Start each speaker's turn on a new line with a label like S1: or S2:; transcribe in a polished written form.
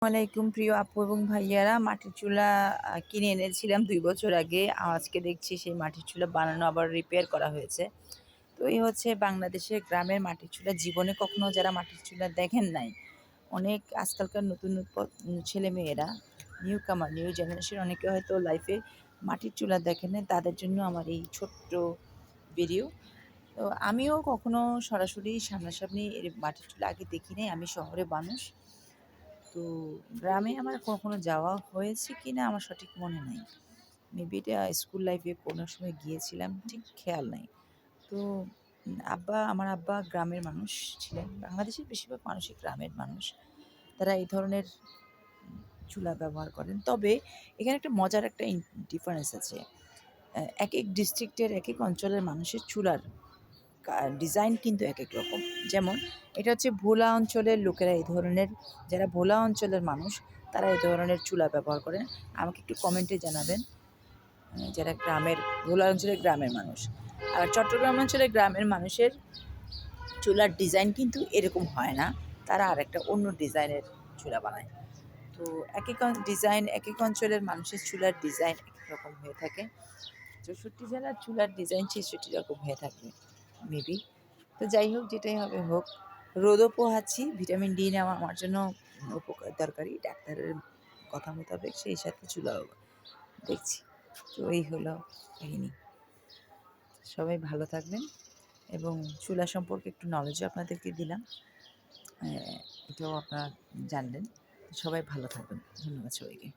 S1: আসসালামাইকুম প্রিয় আপু এবং ভাইয়ারা, মাটির চুলা কিনে এনেছিলাম 2 বছর আগে। আজকে দেখছি সেই মাটির চুলা বানানো আবার রিপেয়ার করা হয়েছে। তো এই হচ্ছে বাংলাদেশের গ্রামের মাটির চুলা। জীবনে কখনো যারা মাটির চুলা দেখেন নাই, অনেক আজকালকার নতুন ছেলেমেয়েরা, নিউ জেনারেশন অনেকে হয়তো লাইফে মাটির চুলা দেখেন নাই। তাদের জন্য আমার এই ছোট্ট ভিডিও। তো আমিও কখনো সরাসরি সামনাসামনি এর মাটির চুলা আগে দেখি নাই। আমি শহরে মানুষ। তো গ্রামে আমার কখনো যাওয়া হয়েছে কিনা আমার সঠিক মনে নাই। মেবি এটা স্কুল লাইফে কোনো সময় গিয়েছিলাম, ঠিক খেয়াল নাই। তো আমার আব্বা গ্রামের মানুষ ছিলেন। বাংলাদেশের বেশিরভাগ মানুষই গ্রামের মানুষ। তারা এই ধরনের চুলা ব্যবহার করেন। তবে এখানে একটা মজার একটা ডিফারেন্স আছে। একেক ডিস্ট্রিক্টের একেক অঞ্চলের মানুষের চুলার ডিজাইন কিন্তু একেক রকম। যেমন এটা হচ্ছে ভোলা অঞ্চলের লোকেরা এই ধরনের, যারা ভোলা অঞ্চলের মানুষ তারা এই ধরনের চুলা ব্যবহার করেন। আমাকে একটু কমেন্টে জানাবেন যারা ভোলা অঞ্চলের গ্রামের মানুষ। আর চট্টগ্রাম অঞ্চলের গ্রামের মানুষের চুলার ডিজাইন কিন্তু এরকম হয় না, তারা আরেকটা অন্য ডিজাইনের চুলা বানায়। তো একেক অঞ্চলের মানুষের চুলার ডিজাইন এক রকম হয়ে থাকে। 64 জেলার চুলার ডিজাইন 66 রকম হয়ে থাকে মেবি। তো যাই হোক, যেটাই হবে হোক, রোদও পোহাচ্ছি। ভিটামিন ডি নেওয়া আমার জন্য উপকার দরকারি, ডাক্তারের কথা মোতাবেক। সেই সাথে চুলাও দেখছি। তো এই হলো কাহিনি। সবাই ভালো থাকবেন এবং চুলা সম্পর্কে একটু নলেজও আপনাদেরকে দিলাম, এটাও আপনারা জানলেন। সবাই ভালো থাকবেন। ধন্যবাদ সবাইকে।